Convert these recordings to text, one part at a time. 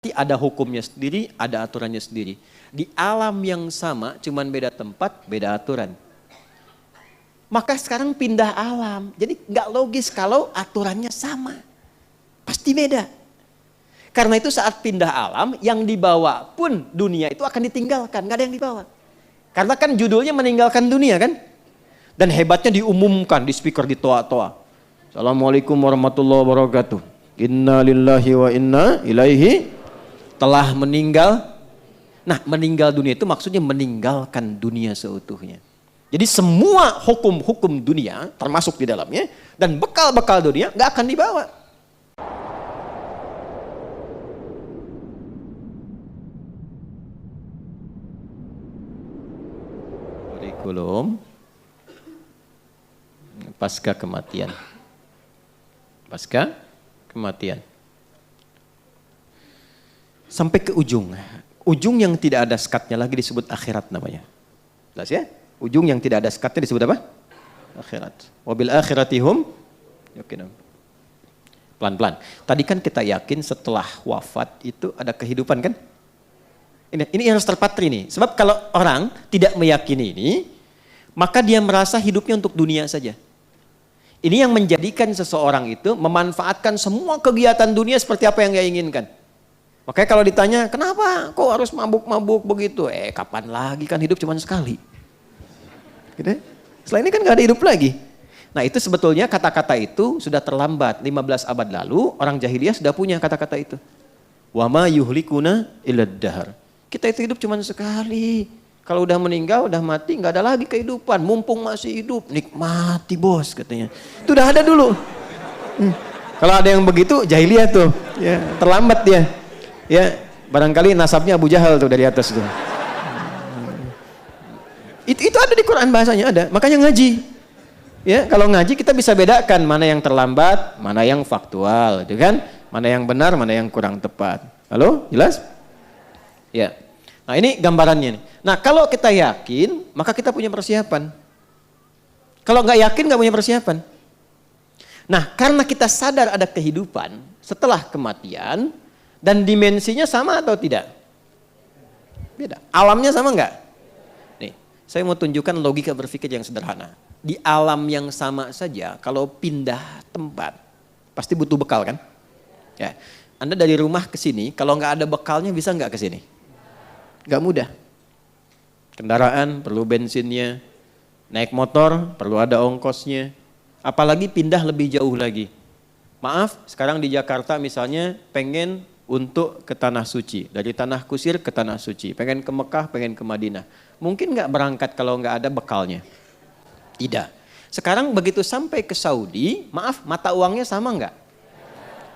Ada hukumnya sendiri, ada aturannya sendiri. Di alam yang sama, cuman beda tempat, beda aturan. Maka sekarang pindah alam. Jadi nggak logis kalau aturannya sama. Pasti beda. Karena itu saat pindah alam, yang dibawa pun dunia itu akan ditinggalkan. Nggak ada yang dibawa. Karena kan judulnya meninggalkan dunia kan. Dan hebatnya diumumkan di speaker di toa-toa. Assalamualaikum warahmatullahi wabarakatuh. Inna lillahi wa inna ilaihi telah meninggal. Nah, meninggal dunia itu maksudnya meninggalkan dunia seutuhnya. Jadi semua hukum-hukum dunia termasuk di dalamnya dan bekal-bekal dunia nggak akan dibawa. Kurikulum pasca kematian. Pasca kematian. Sampai ke ujung. Ujung yang tidak ada sekatnya lagi disebut akhirat namanya. Jelas ya? Ujung yang tidak ada sekatnya disebut apa? Akhirat. Wabil akhiratihum yakinun. Pelan-pelan. Tadi kan kita yakin setelah wafat itu ada kehidupan kan? Ini yang harus terpatri nih. Sebab kalau orang tidak meyakini ini, maka dia merasa hidupnya untuk dunia saja. Ini yang menjadikan seseorang itu memanfaatkan semua kegiatan dunia seperti apa yang dia inginkan. Makanya kalau ditanya, kenapa kok harus mabuk-mabuk begitu? Kapan lagi kan hidup cuma sekali. Gitu? Setelah ini kan gak ada hidup lagi. Nah itu sebetulnya kata-kata itu sudah terlambat. 15 abad lalu orang jahiliyah sudah punya kata-kata itu. Wa ma yuhlikuna illad dahar. Kita itu hidup cuma sekali. Kalau udah meninggal, udah mati, gak ada lagi kehidupan. Mumpung masih hidup, nikmati bos katanya. Itu udah ada dulu. Kalau ada yang begitu, jahiliyah tuh. Ya, terlambat dia. Ya, barangkali nasabnya Abu Jahal tuh dari atas tuh. Itu ada di Quran bahasanya ada, makanya ngaji. Ya, kalau ngaji kita bisa bedakan mana yang terlambat, mana yang faktual, gitu kan? Mana yang benar, mana yang kurang tepat. Halo, jelas? Ya. Nah, ini gambarannya nih. Nah, kalau kita yakin, maka kita punya persiapan. Kalau nggak yakin, nggak punya persiapan. Nah, karena kita sadar ada kehidupan setelah kematian, dan dimensinya sama atau tidak? Beda. Alamnya sama enggak? Nih, saya mau tunjukkan logika berpikir yang sederhana. Di alam yang sama saja, kalau pindah tempat, pasti butuh bekal kan? Ya, Anda dari rumah ke sini, kalau nggak ada bekalnya bisa nggak ke sini? Nggak mudah. Kendaraan perlu bensinnya, naik motor perlu ada ongkosnya, apalagi pindah lebih jauh lagi. Maaf, sekarang di Jakarta misalnya pengen untuk ke Tanah Suci. Dari Tanah Kusir ke Tanah Suci. Pengen ke Mekah, pengen ke Madinah. Mungkin nggak berangkat kalau nggak ada bekalnya? Tidak. Sekarang begitu sampai ke Saudi, maaf, mata uangnya sama nggak?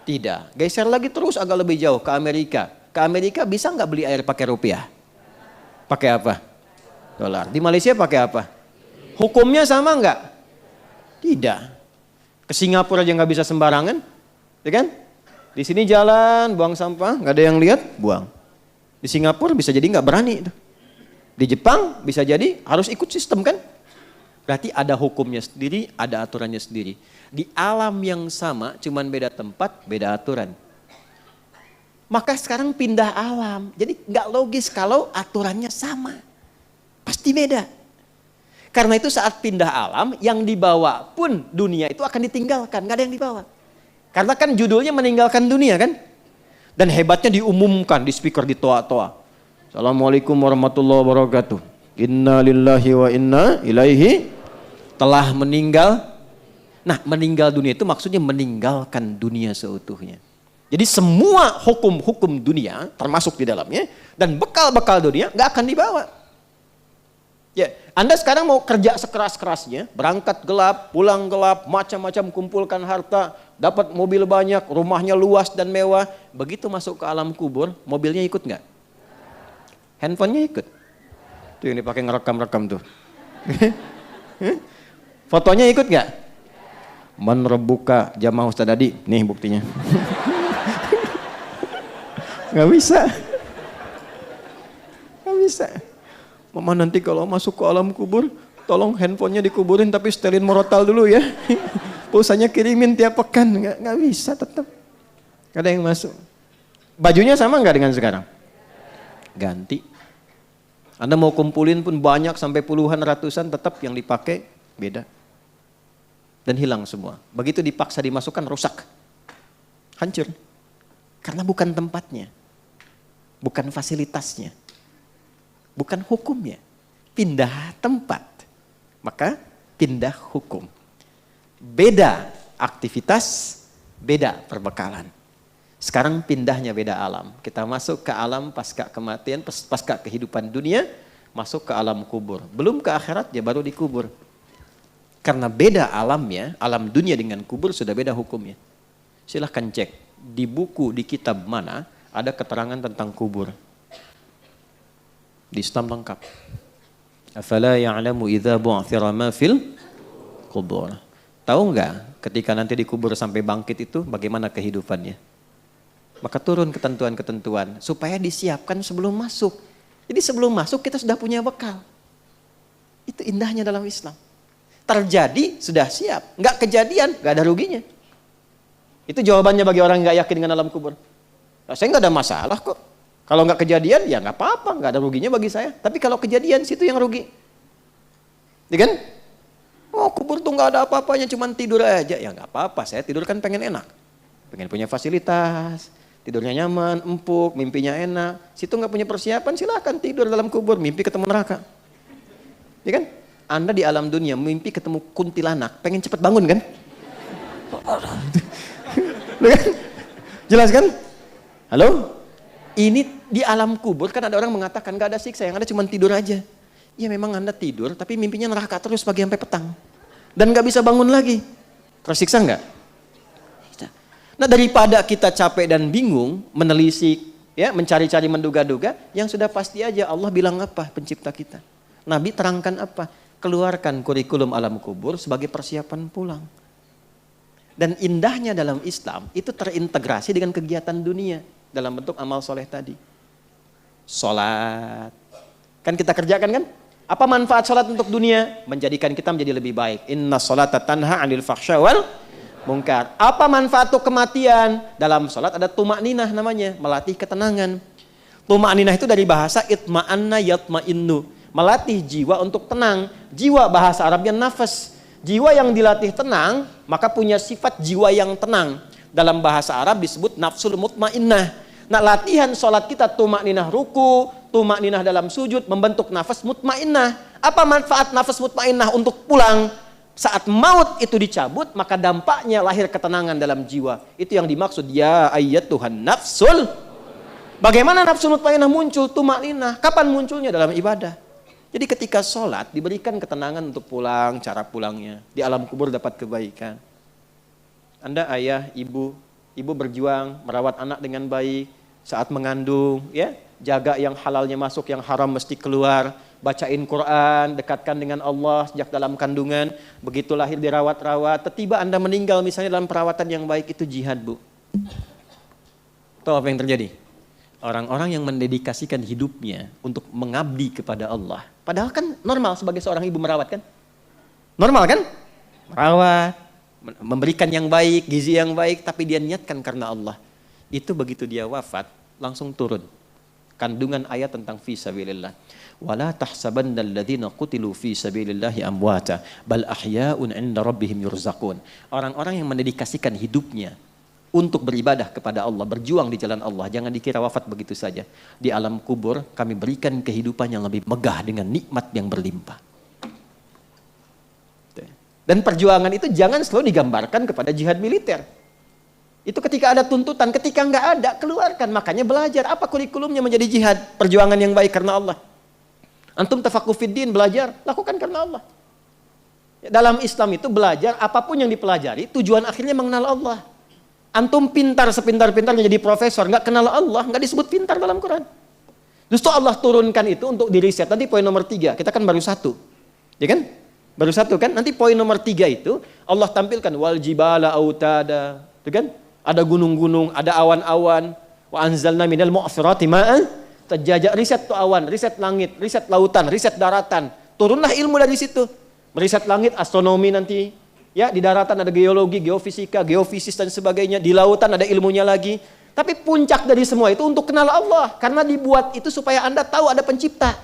Tidak. Geser lagi terus agak lebih jauh ke Amerika. Ke Amerika bisa nggak beli air pakai rupiah? Pakai apa? Dolar. Di Malaysia pakai apa? Hukumnya sama nggak? Tidak. Ke Singapura aja nggak bisa sembarangan, ya kan? Di sini jalan, buang sampah, nggak ada yang lihat, buang. Di Singapura bisa jadi nggak berani. Di Jepang bisa jadi harus ikut sistem kan? Berarti ada hukumnya sendiri, ada aturannya sendiri. Di alam yang sama, cuman beda tempat, beda aturan. Maka sekarang pindah alam. Jadi nggak logis kalau aturannya sama. Pasti beda. Karena itu saat pindah alam, yang dibawa pun dunia itu akan ditinggalkan, nggak ada yang dibawa. Karena kan judulnya meninggalkan dunia kan. Dan hebatnya diumumkan di speaker di toa-toa. Assalamualaikum warahmatullahi wabarakatuh. Inna lillahi wa inna ilaihi telah meninggal. Nah, meninggal dunia itu maksudnya meninggalkan dunia seutuhnya. Jadi semua hukum-hukum dunia termasuk di dalamnya. Dan bekal-bekal dunia nggak akan dibawa. Ya, Anda sekarang mau kerja sekeras-kerasnya, berangkat gelap, pulang gelap, macam-macam kumpulkan harta, dapat mobil banyak, rumahnya luas dan mewah. Begitu masuk ke alam kubur, mobilnya ikut nggak? Handphonenya ikut. Tuh yang dipakai ngerekam-rekam tuh. Fotonya ikut nggak? Man rabbuka jamaah Ustaz Adi, nih buktinya. Nggak bisa. Nggak bisa. Mama nanti kalau masuk ke alam kubur, tolong handphonenya dikuburin tapi setelin morotal dulu ya. Pulsanya kirimin tiap pekan, nggak bisa tetap. Nggak ada yang masuk. Bajunya sama nggak dengan sekarang? Ganti. Anda mau kumpulin pun banyak sampai puluhan ratusan, tetap yang dipakai beda. Dan hilang semua. Begitu dipaksa dimasukkan, rusak. Hancur. Karena bukan tempatnya. Bukan fasilitasnya. Bukan hukumnya. Pindah tempat. Maka pindah hukum. Beda aktivitas, beda perbekalan. Sekarang pindahnya beda alam. Kita masuk ke alam pasca kematian, pasca kehidupan dunia, masuk ke alam kubur. Belum ke akhirat, ya baru dikubur. Karena beda alamnya, alam dunia dengan kubur sudah beda hukumnya. Silahkan cek, di buku, di kitab mana, ada keterangan tentang kubur. Di Islam lengkap. Afala ya'lamu idza bu'thira ma fil kubur. Tahu nggak ketika nanti dikubur sampai bangkit itu bagaimana kehidupannya? Maka turun ketentuan-ketentuan supaya disiapkan sebelum masuk. Jadi sebelum masuk kita sudah punya bekal. Itu indahnya dalam Islam. Terjadi sudah siap, nggak kejadian nggak ada ruginya. Itu jawabannya bagi orang nggak yakin dengan alam kubur. Nah, saya nggak ada masalah kok. Kalau nggak kejadian ya nggak apa-apa, nggak ada ruginya bagi saya. Tapi kalau kejadian situ yang rugi, ya kan? Oh kubur tuh nggak ada apa-apanya, cuma tidur aja. Ya nggak apa-apa, saya tidur kan pengen enak, pengen punya fasilitas. Tidurnya nyaman, empuk, mimpinya enak. Situ nggak punya persiapan, silahkan tidur dalam kubur, mimpi ketemu neraka. Ya kan? Anda di alam dunia mimpi ketemu kuntilanak, pengen cepet bangun kan? Jelas kan? Halo? Ini di alam kubur kan ada orang mengatakan nggak ada siksa, yang ada cuma tidur aja. Ya memang Anda tidur, tapi mimpinya neraka terus pagi sampai petang. Dan nggak bisa bangun lagi. Tersiksa nggak? Nah daripada kita capek dan bingung, menelisik, ya, mencari-cari, menduga-duga, yang sudah pasti aja Allah bilang apa pencipta kita. Nabi terangkan apa? Keluarkan kurikulum alam kubur sebagai persiapan pulang. Dan indahnya dalam Islam itu terintegrasi dengan kegiatan dunia dalam bentuk amal soleh tadi. Sholat. Kan kita kerjakan kan? Apa manfaat sholat untuk dunia? Menjadikan kita menjadi lebih baik. Inna sholata tanha 'anil fahsya wal mungkar. Apa manfaat untuk kematian? Dalam sholat ada tumakninah namanya, melatih ketenangan. Tumakninah itu dari bahasa itma'anna yatma'innu, melatih jiwa untuk tenang. Jiwa bahasa Arabnya nafas. Jiwa yang dilatih tenang, maka punya sifat jiwa yang tenang. Dalam bahasa Arab disebut nafsul mutmainnah. Nah latihan sholat kita tumakninah ruku, tumakninah dalam sujud, membentuk nafas mutmainnah. Apa manfaat nafas mutmainnah untuk pulang? Saat maut itu dicabut, maka dampaknya lahir ketenangan dalam jiwa. Itu yang dimaksud ya ayyatuhan nafsul. Bagaimana nafsul mutmainnah muncul? Tumakninah. Kapan munculnya? Dalam ibadah. Jadi ketika sholat diberikan ketenangan untuk pulang, cara pulangnya. Di alam kubur dapat kebaikan. Anda ayah, ibu berjuang merawat anak dengan baik saat mengandung, ya, jaga yang halalnya masuk, yang haram mesti keluar. Bacain Quran, dekatkan dengan Allah sejak dalam kandungan, begitu lahir dirawat-rawat, tiba-tiba Anda meninggal misalnya dalam perawatan yang baik, itu jihad, Bu. Tahu apa yang terjadi? Orang-orang yang mendedikasikan hidupnya untuk mengabdi kepada Allah. Padahal kan normal sebagai seorang ibu merawat kan? Normal kan? Merawat, memberikan yang baik, gizi yang baik, tapi dia niatkan karena Allah. Itu begitu dia wafat, langsung turun. Kandungan ayat tentang fi sabilillah. Wala tahsabannal ladzina qutilu fi sabilillahi amwata bal ahya'un 'inda rabbihim yurzaqun. Orang-orang yang mendedikasikan hidupnya untuk beribadah kepada Allah, berjuang di jalan Allah, jangan dikira wafat begitu saja. Di alam kubur kami berikan kehidupan yang lebih megah dengan nikmat yang berlimpah. Dan perjuangan itu jangan selalu digambarkan kepada jihad militer. Itu ketika ada tuntutan, ketika nggak ada, keluarkan. Makanya belajar, apa kurikulumnya menjadi jihad, perjuangan yang baik karena Allah. Antum tafaqquh fiddin, belajar, lakukan karena Allah. Dalam Islam itu belajar, apapun yang dipelajari, tujuan akhirnya mengenal Allah. Antum pintar sepintar-pintarnya jadi profesor, nggak kenal Allah, nggak disebut pintar dalam Quran. Justru Allah turunkan itu untuk diriset. Nanti poin nomor 3, kita kan baru 1. Ya kan? Baru 1 kan? Nanti poin nomor 3 itu, Allah tampilkan, wal jibala autada. Itu kan? Ada gunung-gunung, ada awan-awan. Wa anzalna minal mu'asirati ma'an. Terjajak, riset tuh awan, riset langit, riset lautan, riset daratan. Turunlah ilmu dari situ. Meriset langit, astronomi nanti. Ya, di daratan ada geologi, geofisika, geofisis dan sebagainya. Di lautan ada ilmunya lagi. Tapi puncak dari semua itu untuk kenal Allah. Karena dibuat itu supaya Anda tahu ada pencipta.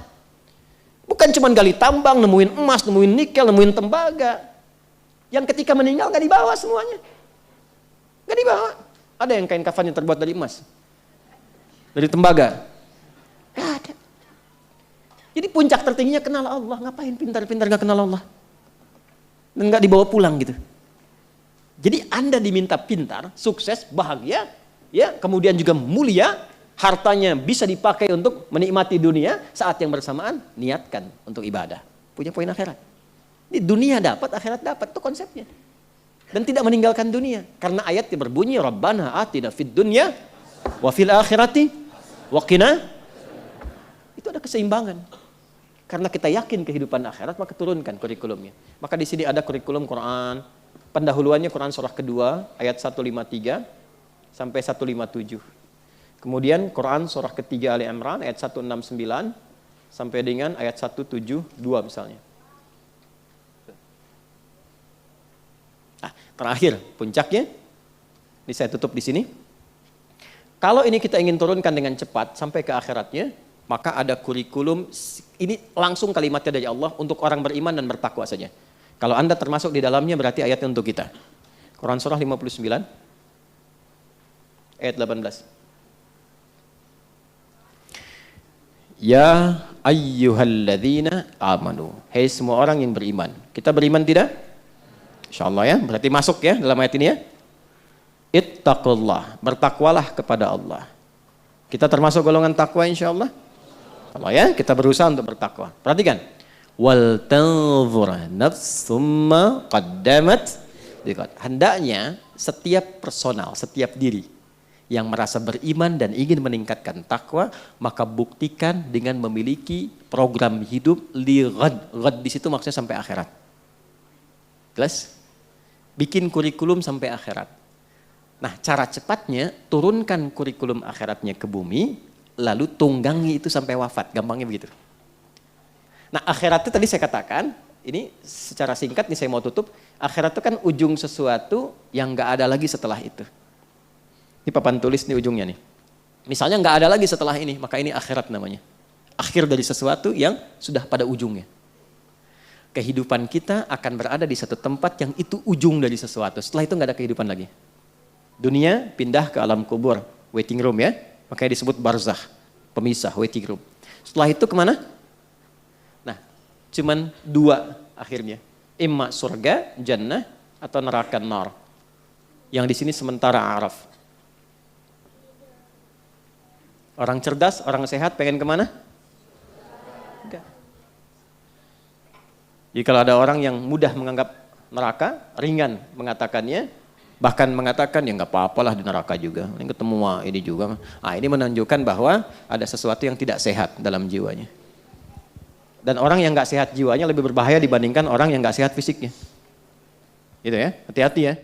Bukan cuma gali tambang, nemuin emas, nemuin nikel, nemuin tembaga. Yang ketika meninggal gak dibawa semuanya. Gak dibawa. Ada yang kain kafan yang terbuat dari emas. Dari tembaga. Gak ada. Jadi puncak tertingginya kenal Allah. Ngapain pintar-pintar gak kenal Allah? Dan gak dibawa pulang gitu. Jadi Anda diminta pintar, sukses, bahagia, ya, kemudian juga mulia, hartanya bisa dipakai untuk menikmati dunia, saat yang bersamaan niatkan untuk ibadah. Punya poin akhirat. Ini dunia dapat, akhirat dapat, itu konsepnya. Dan tidak meninggalkan dunia. Karena ayatnya berbunyi, Rabbana atina fid dunya wa fil akhirati wa qina. Itu ada keseimbangan. Karena kita yakin kehidupan akhirat, maka turunkan kurikulumnya. Maka di sini ada kurikulum Quran. Pendahuluannya Quran surah kedua ayat 153 sampai 157. Kemudian Quran surah ketiga Ali Imran ayat 169 sampai dengan ayat 172 misalnya. Nah, terakhir puncaknya ini saya tutup di sini. Kalau ini kita ingin turunkan dengan cepat sampai ke akhiratnya, maka ada kurikulum, ini langsung kalimatnya dari Allah untuk orang beriman dan bertakwa saja. Kalau Anda termasuk di dalamnya berarti ayatnya untuk kita. Quran surah 59 ayat 18. Ya ayyuhalladzina amanu. Hai semua orang yang beriman. Kita beriman tidak? Insyaallah ya, berarti masuk ya dalam ayat ini ya. Ittaqullah, bertakwalah kepada Allah. Kita termasuk golongan takwa insyaallah. Allah ya, kita berusaha untuk bertakwa. Perhatikan. Wal tanzur nafsum ma qaddamat. Hendaknya setiap personal, setiap diri yang merasa beriman dan ingin meningkatkan takwa, maka buktikan dengan memiliki program hidup li ghad. Ghad di situ maksudnya sampai akhirat. Jelas? Bikin kurikulum sampai akhirat. Nah, cara cepatnya turunkan kurikulum akhiratnya ke bumi, lalu tunggangi itu sampai wafat. Gampangnya begitu. Nah, akhirat itu tadi saya katakan, ini secara singkat nih saya mau tutup, akhirat itu kan ujung sesuatu yang gak ada lagi setelah itu. Ini papan tulis nih ujungnya nih. Misalnya gak ada lagi setelah ini, maka ini akhirat namanya. Akhir dari sesuatu yang sudah pada ujungnya. Kehidupan kita akan berada di satu tempat yang itu ujung dari sesuatu. Setelah itu gak ada kehidupan lagi. Dunia pindah ke alam kubur, waiting room ya. Makanya disebut barzakh, pemisah, waiting room. Setelah itu kemana? Cuman dua akhirnya, imma surga, jannah, atau neraka nar. Yang di sini sementara araf. Orang cerdas, orang sehat pengen kemana? Enggak. Jadi kalau ada orang yang mudah menganggap neraka, ringan mengatakannya, bahkan mengatakan ya nggak apa-apalah di neraka juga, ini ketemu ini juga. Ah, ini menunjukkan bahwa ada sesuatu yang tidak sehat dalam jiwanya. Dan orang yang nggak sehat jiwanya lebih berbahaya dibandingkan orang yang nggak sehat fisiknya. Gitu ya, hati-hati ya.